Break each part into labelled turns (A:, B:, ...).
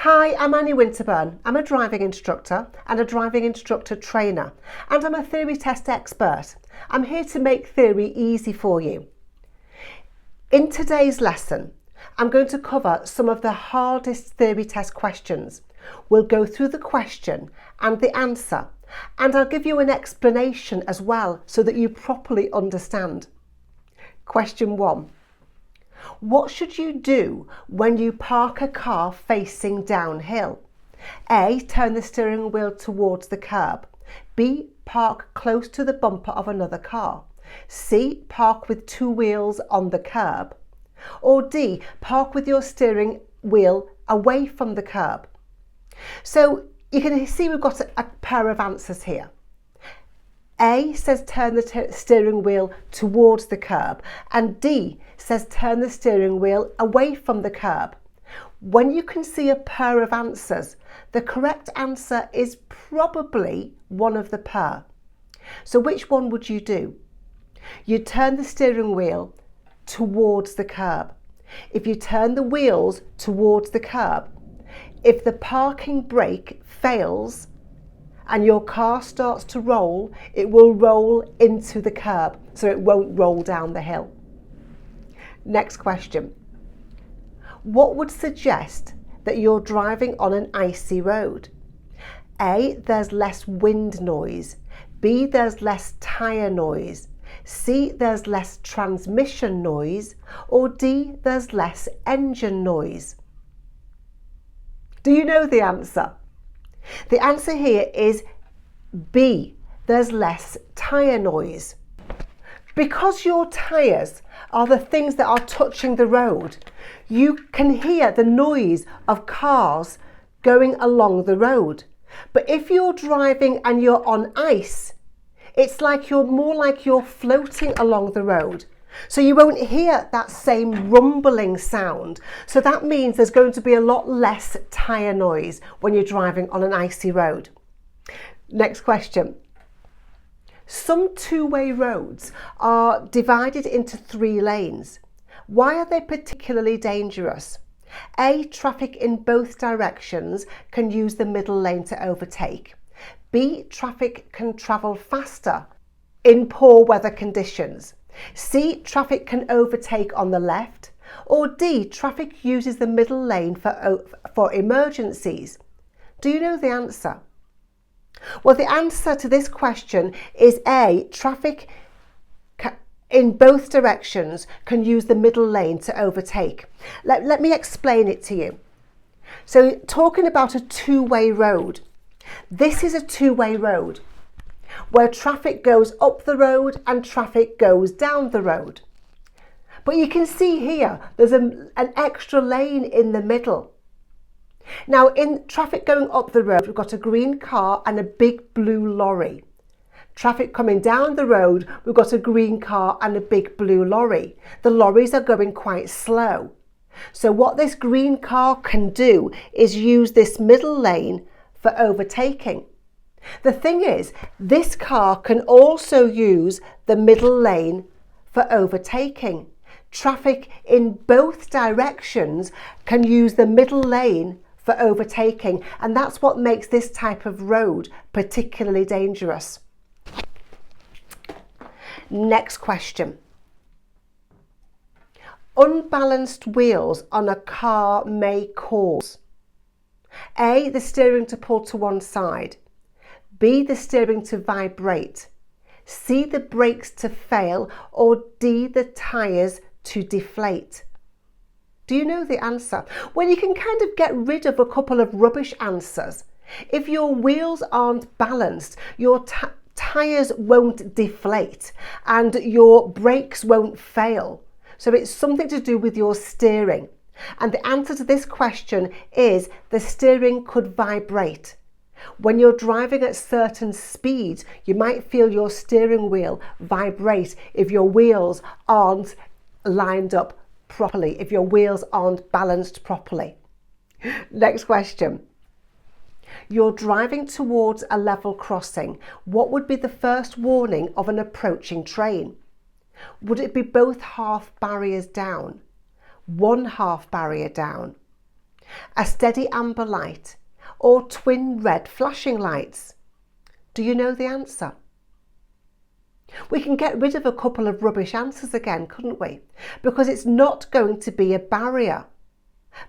A: Hi, I'm Annie Winterburn. I'm a driving instructor and a driving instructor trainer, and I'm a theory test expert. I'm here to make theory easy for you. In today's lesson, I'm going to cover some of the hardest theory test questions. We'll go through the question and the answer, and I'll give you an explanation as well so that you properly understand. Question 1. What should you do when you park a car facing downhill? A. Turn the steering wheel towards the curb. B. Park close to the bumper of another car. C. Park with two wheels on the curb. Or D. Park with your steering wheel away from the curb. So you can see we've got a pair of answers here. A says turn the steering wheel towards the curb, and D says turn the steering wheel away from the curb. When you can see a pair of answers, the correct answer is probably one of the pair. So which one would you do? You turn the steering wheel towards the curb. If you turn the wheels towards the curb, if the parking brake fails, and your car starts to roll, it will roll into the curb, so it won't roll down the hill. Next question. What would suggest that you're driving on an icy road? A. There's less wind noise. B. There's less tyre noise. C. There's less transmission noise. Or D. There's less engine noise. Do you know the answer? The answer here is B. There's less tyre noise. Because your tyres are the things that are touching the road, you can hear the noise of cars going along the road. But if you're driving and you're on ice, it's like you're floating along the road. So you won't hear that same rumbling sound. So that means there's going to be a lot less tyre noise when you're driving on an icy road. Next question. Some two-way roads are divided into 3 lanes. Why are they particularly dangerous? A. Traffic in both directions can use the middle lane to overtake. B. Traffic can travel faster in poor weather conditions. C. Traffic can overtake on the left. Or D. Traffic uses the middle lane for emergencies. Do you know the answer? Well, the answer to this question is A. Traffic in both directions can use the middle lane to overtake. Let me explain it to you. So talking about a two-way road, this is a two-way road where traffic goes up the road and traffic goes down the road. But you can see here there's an extra lane in the middle. Now, in traffic going up the road, we've got a green car and a big blue lorry. Traffic coming down the road, we've got a green car and a big blue lorry. The lorries are going quite slow. So what this green car can do is use this middle lane for overtaking. The thing is, this car can also use the middle lane for overtaking. Traffic in both directions can use the middle lane for overtaking, and that's what makes this type of road particularly dangerous. Next question. Unbalanced wheels on a car may cause A. The steering to pull to one side. B. The steering to vibrate. C. The brakes to fail. Or D. The tyres to deflate. Do you know the answer? Well, you can kind of get rid of a couple of rubbish answers. If your wheels aren't balanced, your tyres won't deflate and your brakes won't fail. So it's something to do with your steering. And the answer to this question is the steering could vibrate. When you're driving at certain speeds, you might feel your steering wheel vibrate if your wheels aren't lined up properly, if your wheels aren't balanced properly. Next question. You're driving towards a level crossing. What would be the first warning of an approaching train? Would it be both half barriers down? One half barrier down? a steady amber light, or twin red flashing lights? Do you know the answer? We can get rid of a couple of rubbish answers again, couldn't we? Because it's not going to be a barrier.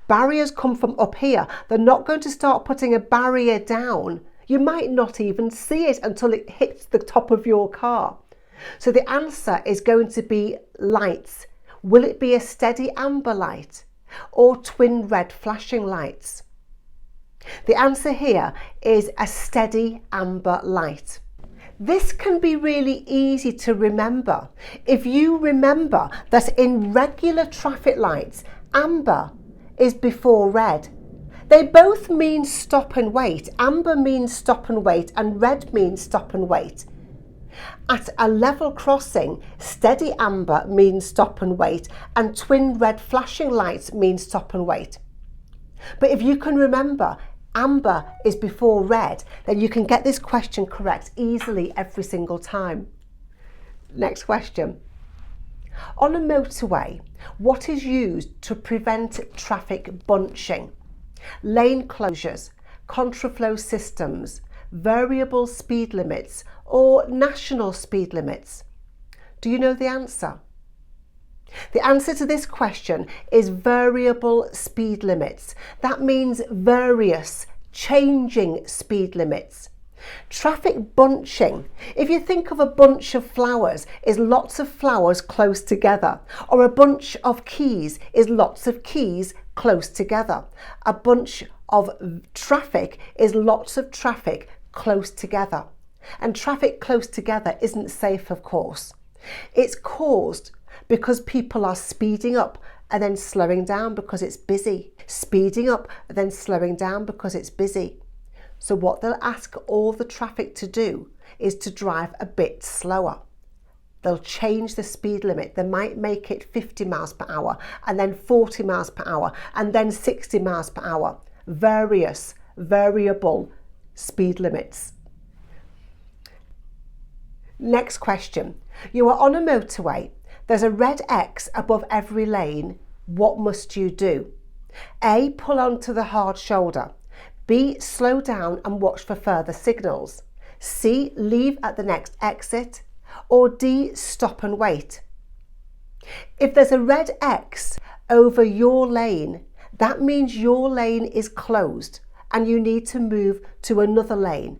A: Barriers come from up here. They're not going to start putting a barrier down. You might not even see it until it hits the top of your car. So the answer is going to be lights. Will it be a steady amber light or twin red flashing lights? The answer here is a steady amber light. This can be really easy to remember if you remember that in regular traffic lights, amber is before red. They both mean stop and wait. Amber means stop and wait and red means stop and wait. At a level crossing, steady amber means stop and wait and twin red flashing lights mean stop and wait. But if you can remember amber is before red, then you can get this question correct easily every single time. Next question. On a motorway, what is used to prevent traffic bunching? Lane closures, contraflow systems, variable speed limits, or national speed limits? Do you know the answer? The answer to this question is variable speed limits. That means various, changing speed limits. Traffic bunching, if you think of a bunch of flowers, is lots of flowers close together, or a bunch of keys is lots of keys close together. A bunch of traffic is lots of traffic close together. And traffic close together isn't safe, of course. It's caused because people are speeding up and then slowing down because it's busy. Speeding up and then slowing down because it's busy. So what they'll ask all the traffic to do is to drive a bit slower. They'll change the speed limit. They might make it 50 miles per hour and then 40 miles per hour and then 60 miles per hour. Various, variable speed limits. Next question. You are on a motorway. There's a red X above every lane. What must you do? A. Pull onto the hard shoulder. B. Slow down and watch for further signals. C. Leave at the next exit. Or D. Stop and wait. If there's a red X over your lane, that means your lane is closed and you need to move to another lane.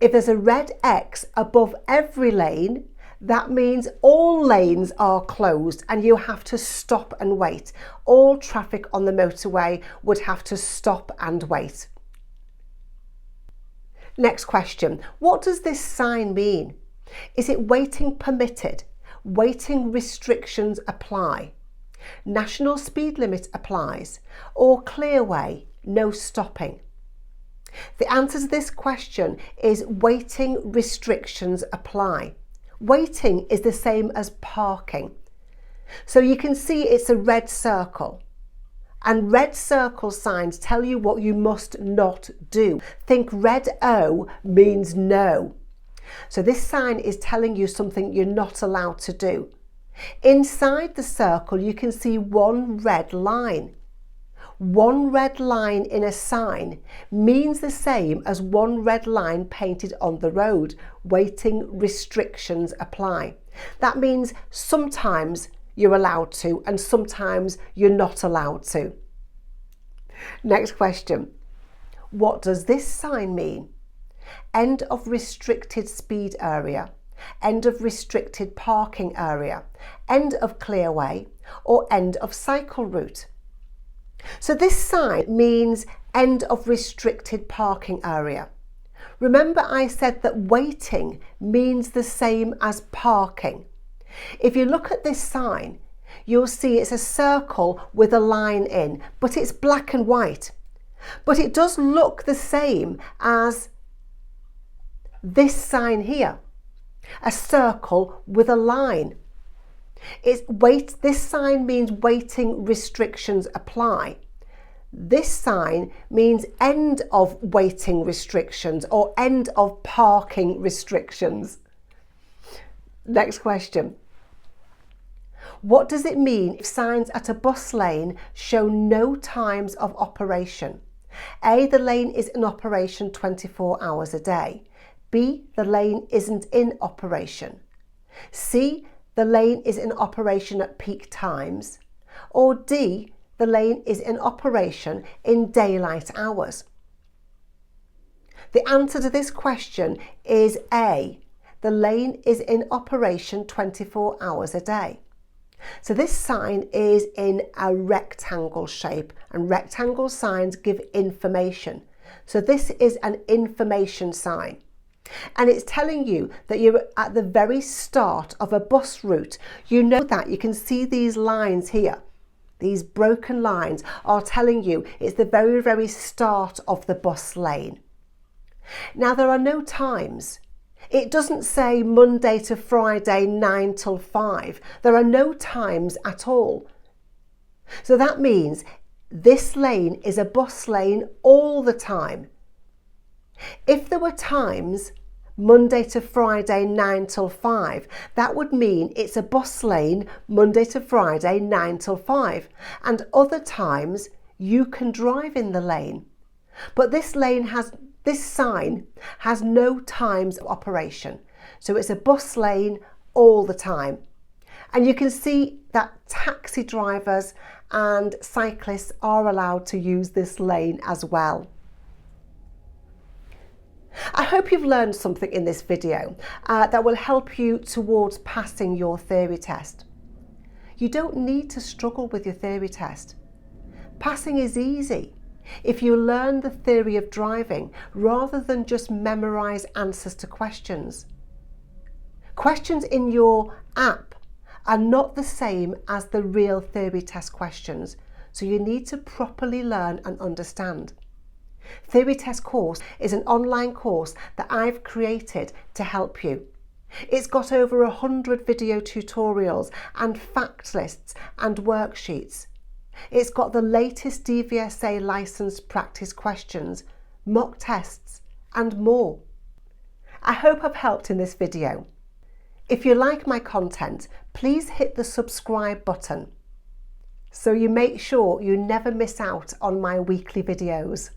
A: If there's a red X above every lane, that means all lanes are closed and you have to stop and wait. All traffic on the motorway would have to stop and wait. Next question. What does this sign mean? Is it waiting permitted? Waiting restrictions apply? National speed limit applies? Or clearway, no stopping? The answer to this question is waiting restrictions apply. Waiting is the same as parking. So you can see it's a red circle. And red circle signs tell you what you must not do. Think red O means no. So this sign is telling you something you're not allowed to do. Inside the circle you can see one red line. One red line in a sign means the same as one red line painted on the road. Waiting restrictions apply. That means sometimes you're allowed to and sometimes you're not allowed to. Next question. What does this sign mean? End of restricted speed area, end of restricted parking area, end of clearway, or end of cycle route. So this sign means end of restricted parking area. Remember I said that waiting means the same as parking. If you look at this sign, you'll see it's a circle with a line in, but it's black and white. But it does look the same as this sign here, a circle with a line. This sign means waiting restrictions apply. This sign means end of waiting restrictions or end of parking restrictions. Next question. What does it mean if signs at a bus lane show no times of operation? A, the lane is in operation 24 hours a day. B, the lane isn't in operation. C, the lane is in operation at peak times. Or D, the lane is in operation in daylight hours. The answer to this question is A, the lane is in operation 24 hours a day. So this sign is in a rectangle shape, and rectangle signs give information. So this is an information sign. And it's telling you that you're at the very start of a bus route. You know that. You can see these lines here. These broken lines are telling you it's the very, very start of the bus lane. Now, there are no times. It doesn't say Monday to Friday 9 till 5. There are no times at all. So that means this lane is a bus lane all the time. If there were times Monday to Friday 9 till 5, that would mean it's a bus lane Monday to Friday 9 till 5. And other times you can drive in the lane. But this sign has no times of operation. So it's a bus lane all the time. And you can see that taxi drivers and cyclists are allowed to use this lane as well. I hope you've learned something in this video that will help you towards passing your theory test. You don't need to struggle with your theory test. Passing is easy if you learn the theory of driving rather than just memorize answers to questions. Questions in your app are not the same as the real theory test questions, so you need to properly learn and understand. Theory Test course is an online course that I've created to help you. It's got over 100 video tutorials and fact lists and worksheets. It's got the latest DVSA licence practice questions, mock tests and more. I hope I've helped in this video. If you like my content, please hit the subscribe button so you make sure you never miss out on my weekly videos.